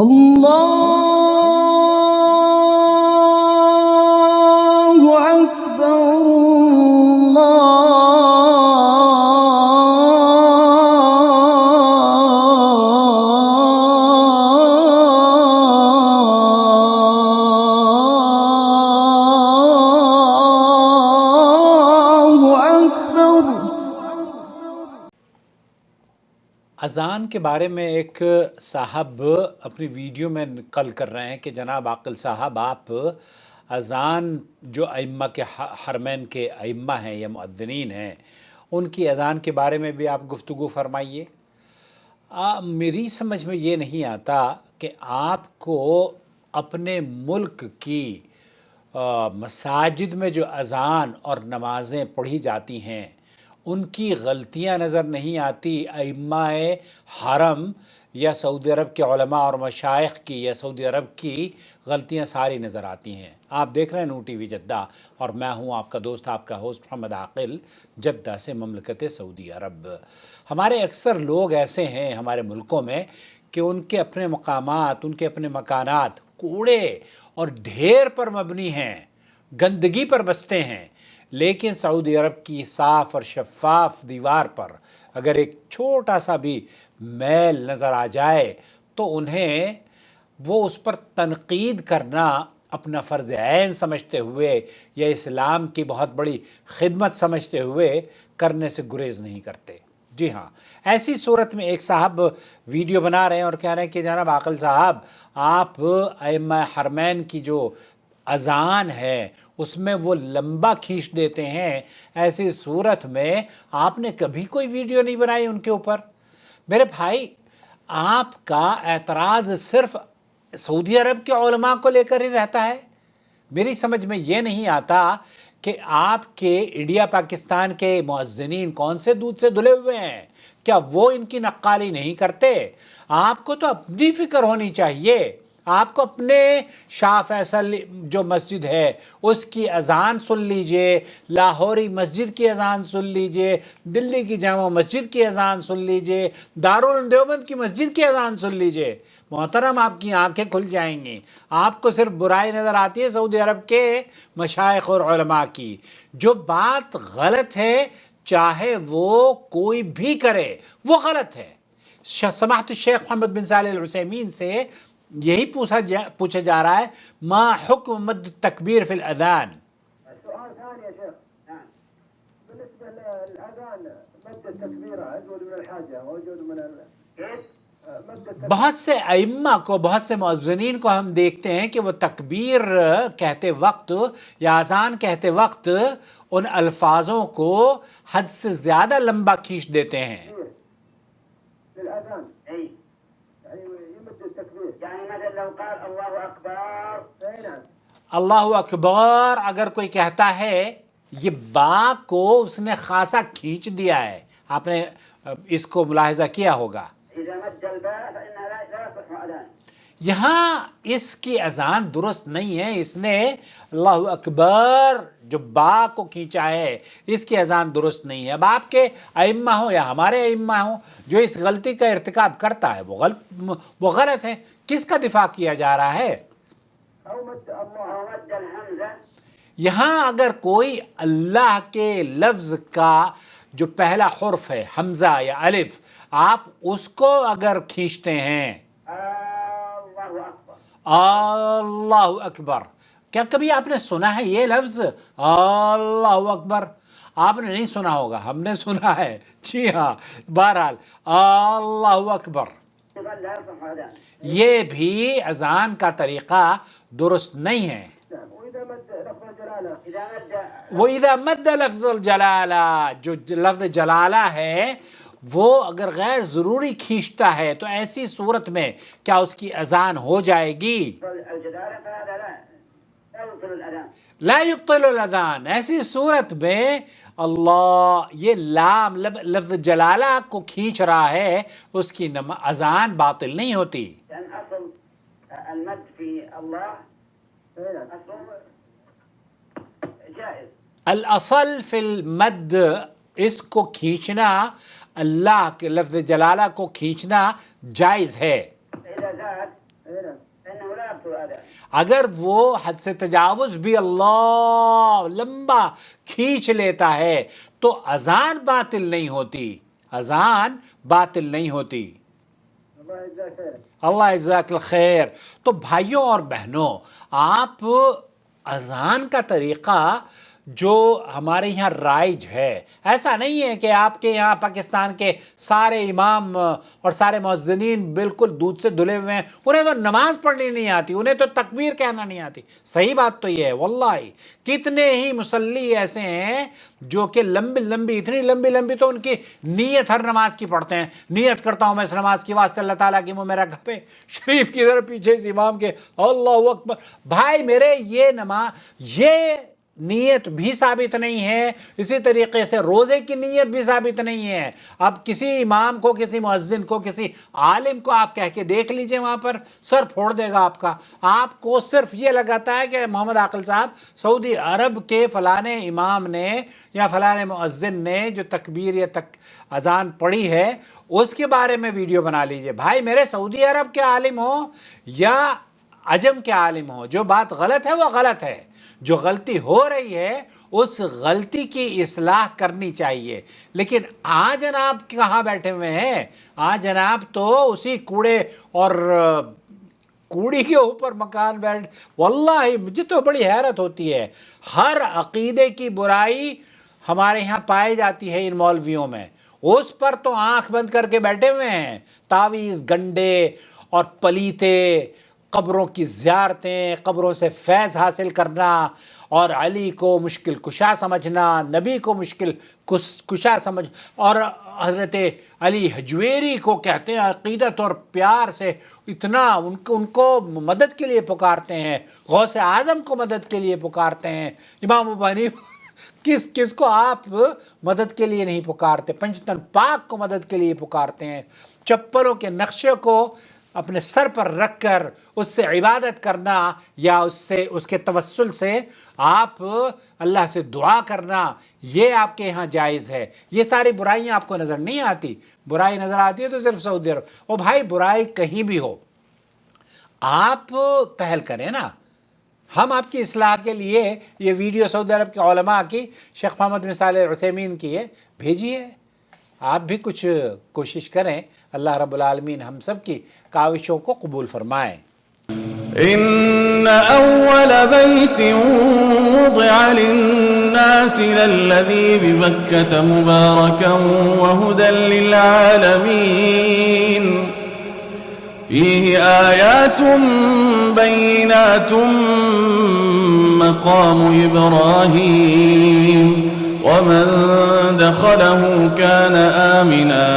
الله أكبر الله أكبر. اذان کے بارے میں ایک صاحب اپنی ویڈیو میں نقل کر رہے ہیں کہ جناب عاقل صاحب، آپ اذان جو ائمہ کے حرمین کے ائمہ ہیں یا مؤذنین ہیں، ان کی اذان کے بارے میں بھی آپ گفتگو فرمائیے۔ میری سمجھ میں یہ نہیں آتا کہ آپ کو اپنے ملک کی مساجد میں جو اذان اور نمازیں پڑھی جاتی ہیں ان کی غلطیاں نظر نہیں آتی؟ ائمہ حرم یا سعودی عرب کے علماء اور مشائخ کی یا سعودی عرب کی غلطیاں ساری نظر آتی ہیں۔ آپ دیکھ رہے ہیں نو ٹی وی جدہ، اور میں ہوں آپ کا دوست، آپ کا ہوسٹ محمد عاقل، جدہ سے، مملکت سعودی عرب۔ ہمارے اکثر لوگ ایسے ہیں ہمارے ملکوں میں کہ ان کے اپنے مقامات، ان کے اپنے مکانات کوڑے اور ڈھیر پر مبنی ہیں، گندگی پر بستے ہیں، لیکن سعودی عرب کی صاف اور شفاف دیوار پر اگر ایک چھوٹا سا بھی میل نظر آ جائے تو انہیں وہ اس پر تنقید کرنا اپنا فرض عین سمجھتے ہوئے یا اسلام کی بہت بڑی خدمت سمجھتے ہوئے کرنے سے گریز نہیں کرتے۔ جی ہاں، ایسی صورت میں ایک صاحب ویڈیو بنا رہے ہیں اور کہہ رہے ہیں کہ جناب عاقل صاحب، آپ ائمہ حرمین کی جو اذان ہے اس میں وہ لمبا کھینچ دیتے ہیں، ایسی صورت میں آپ نے کبھی کوئی ویڈیو نہیں بنائی ان کے اوپر۔ میرے بھائی، آپ کا اعتراض صرف سعودی عرب کے علماء کو لے کر ہی رہتا ہے؟ میری سمجھ میں یہ نہیں آتا کہ آپ کے انڈیا پاکستان کے مؤذنین کون سے دودھ سے دھلے ہوئے ہیں؟ کیا وہ ان کی نقالی نہیں کرتے؟ آپ کو تو اپنی فکر ہونی چاہیے۔ آپ کو اپنے شاہ فیصل جو مسجد ہے اس کی اذان سن لیجئے، لاہوری مسجد کی اذان سن لیجئے، دلی کی جامع مسجد کی اذان سن لیجئے، دارالعلوم دیوبند کی مسجد کی اذان سن لیجئے۔ محترم، آپ کی آنکھیں کھل جائیں گی۔ آپ کو صرف برائی نظر آتی ہے سعودی عرب کے مشائخ اور علماء کی۔ جو بات غلط ہے چاہے وہ کوئی بھی کرے، وہ غلط ہے۔ سماحت الشیخ محمد بن صالح العثیمین سے یہی پوچھا جا رہا ہے، ما حکم مد التکبیر فی الاذان؟ سؤال ثاني يا شيخ. نعم. بالنسبة للأذان مد التكبير أجود من الحاجة وأجود من مد التكبير. بہت سے ائمہ کو، بہت سے مؤذنین کو ہم دیکھتے ہیں کہ وہ تکبیر کہتے وقت یا اذان کہتے وقت ان الفاظوں کو حد سے زیادہ لمبا کھینچ دیتے ہیں۔ للأذان. أي. يعني يمد التكبير. يعني مثلا لو قال الله أكبر. أي نعم. اللہ اکبر اگر کوئی کہتا ہے، یہ با کو اس نے خاصا کھینچ دیا ہے۔ آپ نے اس کو ملاحظہ کیا ہوگا۔ إذا مد الباء فإنها لا تصح أذان. یہاں اس کی اذان درست نہیں ہے، اس نے اللہ اکبر جو با کو کھینچا ہے اس کی اذان درست نہیں ہے۔ اب آپ کے ائمہ ہوں یا ہمارے ائمہ ہوں، جو اس غلطی کا ارتکاب کرتا ہے وہ غلط ہے۔ کس کا دفاع کیا جا رہا ہے؟ أو مد الله مد الهمزة. یہاں اگر کوئی اللہ کے لفظ کا جو پہلا حرف ہے حمزہ یا الف، آپ اس کو اگر کھینچتے ہیں، الله أكبر. اللہ اکبر، کیا کبھی آپ نے سنا ہے یہ لفظ اللہ اکبر؟ آپ نے نہیں سنا ہوگا، ہم نے سنا ہے۔ جی ہاں، بہرحال اللہ اکبر لا يصح أذان. یہ بھی اذان کا طریقہ درست نہیں ہے۔ نعم. وإذا مد لفظ الجلالة. إذا مد. وَإِذَا مَدَّ لَفْظُ الْجَلَالَةِ، جو لفظ جلالہ ہے وہ اگر غیر ضروری کھینچتا ہے تو ایسی صورت میں کیا اس کی اذان ہو جائے گی؟ الجلالة فهذا لا يبطل الأذان. لا يبطل الاذان، ایسی صورت میں اللہ یہ لام لفظ جلالہ کو کھینچ رہا ہے، اس کی اذان باطل نہیں ہوتی۔ لأن أصل المد في الله أصله جائز. الاصل فی المد، اس کو کھینچنا، اللہ کے لفظ جلالہ کو کھینچنا جائز ہے۔ إذا زاد هنا انه لا يبطل الاذان. اگر وہ حد سے تجاوز بھی اللہ لمبا کھینچ لیتا ہے تو اذان باطل نہیں ہوتی، اذان باطل نہیں ہوتی۔ الله يجزاك خير. اللہ جزاک الخیر۔ تو بھائیوں اور بہنوں، آپ اذان کا طریقہ جو ہمارے یہاں رائج ہے، ایسا نہیں ہے کہ آپ کے یہاں پاکستان کے سارے امام اور سارے مؤذنین بالکل دودھ سے دھلے ہوئے ہیں، انہیں تو نماز پڑھنی نہیں آتی، انہیں تو تکبیر کہنا نہیں آتی۔ صحیح بات تو یہ ہے، واللہ کتنے ہی مصلی ایسے ہیں جو کہ لمبی اتنی لمبی تو ان کی نیت ہر نماز کی پڑھتے ہیں، نیت کرتا ہوں میں اس نماز کی واسطے اللہ تعالیٰ کی، وہ میرا گھر پہ شریف کی طرف پیچھے اس امام کے اللہ اکبر۔ بھائی میرے یہ نماز، یہ نیت بھی ثابت نہیں ہے، اسی طریقے سے روزے کی نیت بھی ثابت نہیں ہے۔ اب کسی امام کو، کسی مؤذن کو، کسی عالم کو آپ کہہ کے دیکھ لیجئے، وہاں پر سر پھوڑ دے گا آپ کا۔ آپ کو صرف یہ لگاتا ہے کہ محمد عاقل صاحب سعودی عرب کے فلانے امام نے یا فلانے مؤذن نے جو تکبیر یا اذان پڑھی ہے اس کے بارے میں ویڈیو بنا لیجئے۔ بھائی میرے سعودی عرب کے عالم ہو یا عجم کے عالم ہو، جو بات غلط ہے وہ غلط ہے، جو غلطی ہو رہی ہے اس غلطی کی اصلاح کرنی چاہیے۔ لیکن آج جناب کہاں بیٹھے ہوئے ہیں؟ آج جناب تو اسی کوڑے اور کوڑی کے اوپر مکان بیٹھ، واللہ مجھے تو بڑی حیرت ہوتی ہے۔ ہر عقیدے کی برائی ہمارے یہاں پائی جاتی ہے ان مولویوں میں، اس پر تو آنکھ بند کر کے بیٹھے ہوئے ہیں۔ تعویذ گنڈے اور پلیتے، قبروں کی زیارتیں، قبروں سے فیض حاصل کرنا، اور علی کو مشکل کشا سمجھنا، نبی کو مشکل کشا سمجھ، اور حضرت علی حجویری کو کہتے ہیں عقیدت اور پیار سے اتنا ان کو مدد کے لیے پکارتے ہیں، غوث اعظم کو مدد کے لیے پکارتے ہیں۔ امام ابو حنیفہ کس کو آپ مدد کے لیے نہیں پکارتے؟ پنجتن پاک کو مدد کے لیے پکارتے ہیں۔ چپلوں کے نقشے کو اپنے سر پر رکھ کر اس سے عبادت کرنا یا اس کے توسل سے آپ اللہ سے دعا کرنا، یہ آپ کے یہاں جائز ہے۔ یہ ساری برائیاں آپ کو نظر نہیں آتی؟ برائی نظر آتی ہے تو صرف سعودی عرب۔ او بھائی برائی کہیں بھی ہو، آپ پہل کریں نا۔ ہم آپ کی اصلاح کے لیے یہ ویڈیو سعودی عرب کے علماء کی، شیخ محمد بن صالح العثیمین کی ہے، بھیجیے۔ آپ بھی کچھ کوشش کریں، اللہ رب العالمین ہم سب کی کاوشوں کو قبول فرمائیں۔ إن أول بيت وضع للناس للذي ببكة مباركا وهدى للعالمين فيه آيات بينات مقام إبراهيم ومن دخله كان آمنا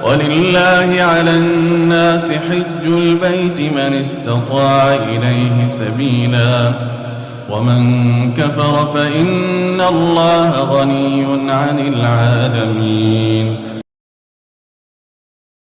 ولله على الناس حج البيت من استطاع إليه سبيلا ومن كفر فإن الله غني عن العالمين